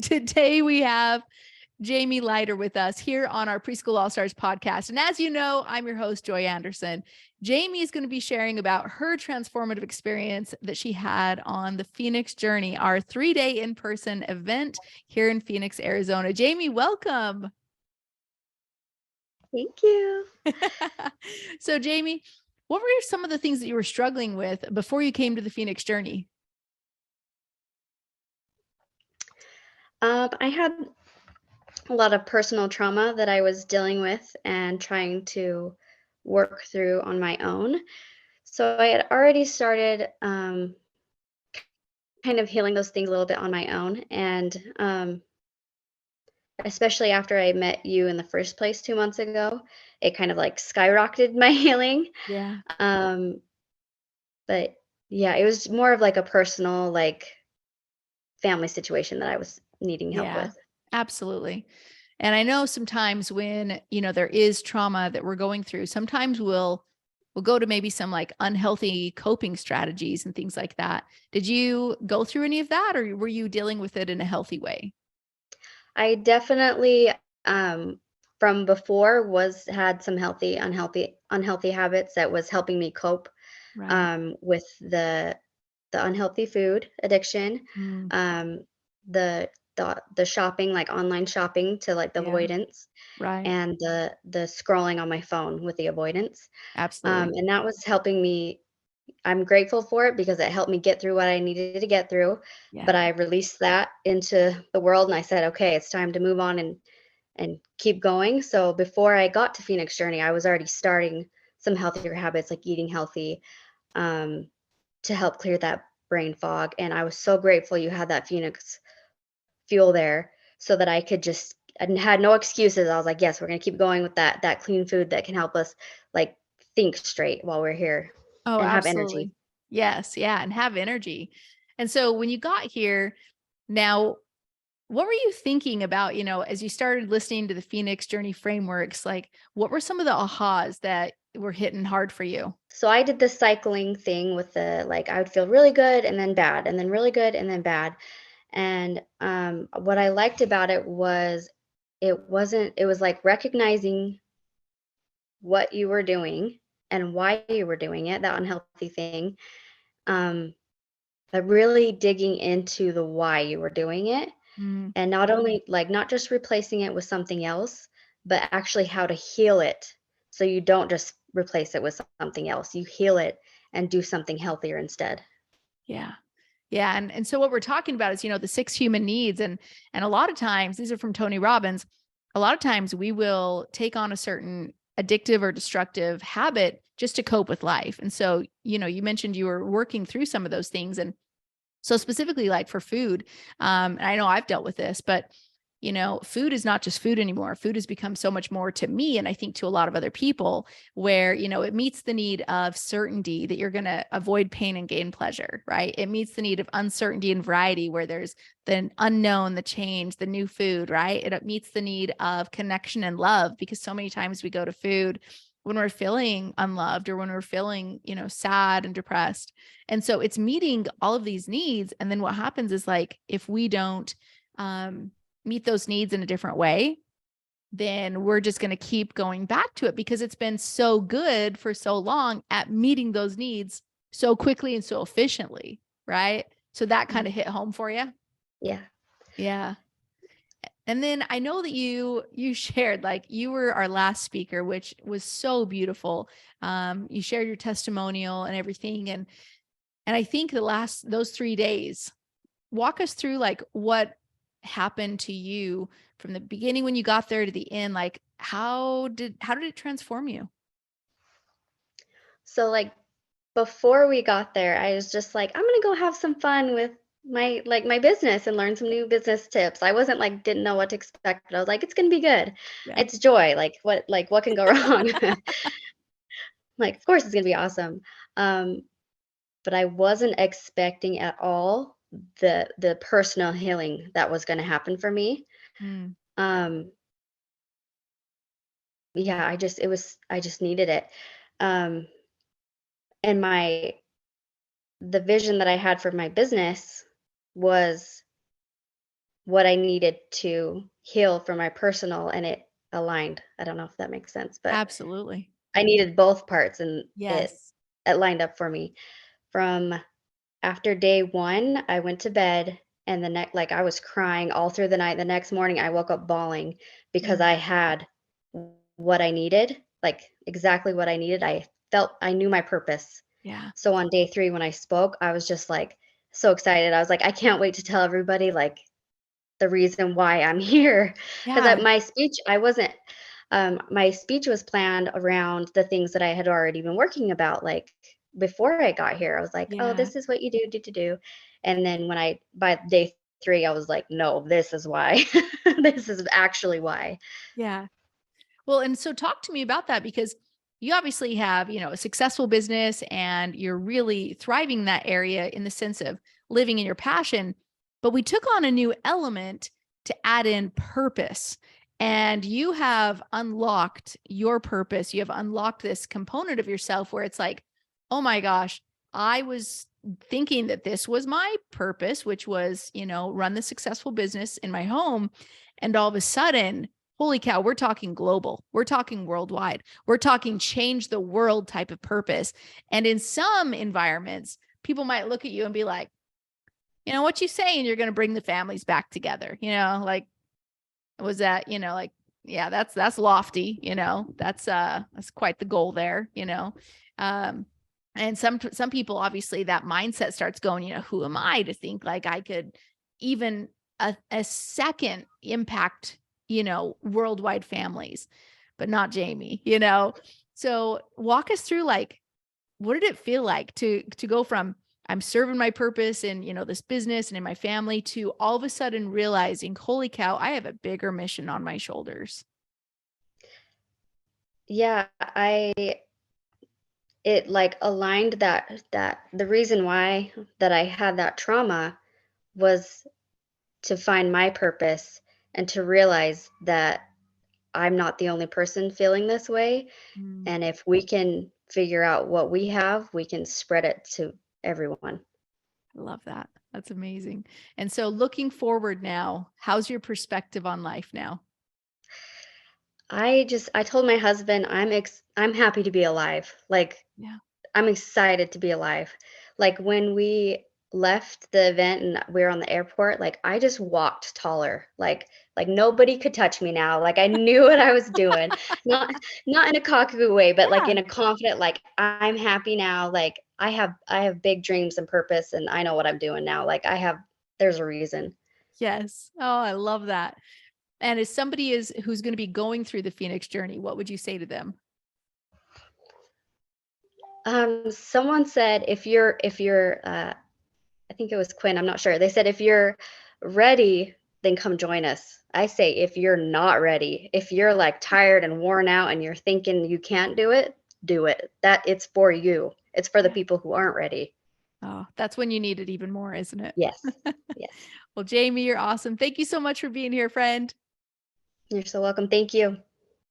Today we have Jamie Leighter with us here on our Preschool All-Stars podcast. And as you know, I'm your host, Joy Anderson. Jamie is going to be sharing about her transformative experience that she had on the Phoenix Journey, our 3-day in-person event here in Phoenix, Arizona. Jamie, welcome. Thank you. So Jamie, what were some of the things that you were struggling with before you came to the Phoenix Journey? I had a lot of personal trauma that I was dealing with and trying to work through on my own. So I had already started kind of healing those things a little bit on my own. And especially after I met you in the first place 2 months ago, it kind of like skyrocketed my healing. Yeah. Um, but yeah, it was more of like a personal, like family situation that I was needing help Yeah, with. absolutely. And I know sometimes when, there is trauma that we're going through, sometimes we'll go to maybe some like unhealthy coping strategies and things like that. Did you go through any of that, or were you dealing with it in a healthy way? I definitely, um, from before was had some unhealthy habits that was helping me cope, Right. with the unhealthy food addiction, Mm, um, the shopping, like online shopping to like the yeah. avoidance, Right. and the scrolling on my phone with the avoidance, Absolutely. and that was helping me. I'm grateful for it because it helped me get through what I needed to get through, Yeah. but I released that into the world and I said, "Okay, it's time to move on and keep going." So before I got to Phoenix Journey, I was already starting some healthier habits like eating healthy, um, to help clear that brain fog. And I was so grateful you had that Phoenix fuel there so that I could just and had no excuses. I was like, yes, we're gonna keep going with that clean food that can help us like think straight while we're here Oh, and have energy. absolutely. Yes. Yeah. And have energy. And so when you got here, now, what were you thinking about, as you started listening to the Phoenix Journey frameworks? Like, what were some of the ahas that were hitting hard for you? So I did the cycling thing with the like I would feel really good and then bad and then really good and then bad. And what I liked about it was it was like recognizing what you were doing and why you were doing it, that unhealthy thing. Um, but really digging into the why you were doing it Mm, and not only like not just replacing it with something else, but actually how to heal it so you don't just replace it with something else. You heal it and do something healthier instead. yeah. Yeah. And so what we're talking about is, the 6 human needs. And a lot of times, these are from Tony Robbins. A lot of times we will take on a certain addictive or destructive habit just to cope with life. And so, you mentioned you were working through some of those things. And so specifically like for food, and I know I've dealt with this, but food is not just food anymore. Food has become so much more to me, and I think to a lot of other people, where it meets the need of certainty that you're going to avoid pain and gain pleasure, right? It meets the need of uncertainty and variety, where there's the unknown, the change, the new food, right? It meets the need of connection and love, because so many times we go to food when we're feeling unloved or when we're feeling, sad and depressed. And so it's meeting all of these needs. And then what happens is, like, if we don't meet those needs in a different way, then we're just going to keep going back to it because it's been so good for so long at meeting those needs so quickly and so efficiently. Right. So that kind Mhm. of hit home for you. Yeah. Yeah. And then I know that you shared, like, you were our last speaker, which was so beautiful. You shared your testimonial and everything. And I think those 3 days, walk us through like what happened to you from the beginning when you got there to the end. Like, how did it transform you? So like before we got there, I was just like, I'm gonna go have some fun with my business and learn some new business tips. I wasn't like didn't know what to expect, but I was like, it's gonna be good. Yeah. It's joy. Like what can go wrong? Like, of course it's gonna be awesome. Um, but I wasn't expecting at all the personal healing that was gonna happen for me. Mm, Um, yeah, I just needed it. Um, and the vision that I had for my business was what I needed to heal for my personal, and it aligned. I don't know if that makes sense, but Absolutely. I needed both parts, and Yes. it lined up for me. From after day 1, I went to bed, and the next, like, I was crying all through the night. The next morning, I woke up bawling because Mm, I had what I needed, like, exactly what I needed. I knew my purpose. yeah. So on day 3 when I spoke, I was just, like, so excited. I was like, "I can't wait to tell everybody, like, the reason why I'm here." 'Cause Yeah. my speech was planned around the things that I had already been working about, like, before I got here. I was like, "Oh, Yeah. this is what you do." And then by day 3, I was like, "No, this is why. This is actually why." Yeah. Well, and so talk to me about that because you obviously have, a successful business and you're really thriving in that area in the sense of living in your passion. But we took on a new element to add in purpose. And you have unlocked your purpose. You have unlocked this component of yourself where it's like, oh my gosh, I was thinking that this was my purpose, which was, run the successful business in my home. And all of a sudden, holy cow, we're talking global. We're talking worldwide. We're talking change the world type of purpose. And in some environments, people might look at you and be like, what you saying? You're going to bring the families back together. Like, was that, like, yeah, that's lofty, that's quite the goal there. Um, and some people, obviously that mindset starts going, who am I to think like I could even a second impact, worldwide families, but not Jamie. So walk us through, like, what did it feel like to go from I'm serving my purpose in, this business and in my family to all of a sudden realizing, holy cow, I have a bigger mission on my shoulders. Yeah, it, like, aligned that the reason why that I had that trauma was to find my purpose and to realize that I'm not the only person feeling this way, Mm, and if we can figure out what we have, we can spread it to everyone. I love that. That's amazing. And so looking forward now, how's your perspective on life now? I told my husband I'm happy to be alive. Like, Yeah. I'm excited to be alive. Like, when we left the event and we were on the airport, like, I just walked taller. Like nobody could touch me now. Like, I knew what I was doing. Not not in a cocky way, but, like, Yeah. in a confident, like, I'm happy now. Like, I have big dreams and purpose, and I know what I'm doing now. Like, there's a reason. Yes. Oh, I love that. And as somebody who's going to be going through the Phoenix journey, what would you say to them? Someone said I think it was Quinn, I'm not sure. They said, "If you're ready, then come join us." I say, "If you're not ready, if you're, like, tired and worn out and you're thinking you can't do it, do it. That it's for you. It's for the Yeah. people who aren't ready." Oh, that's when you need it even more, isn't it? Yes. Yes. Well, Jamie, you're awesome. Thank you so much for being here, friend. You're so welcome. Thank you.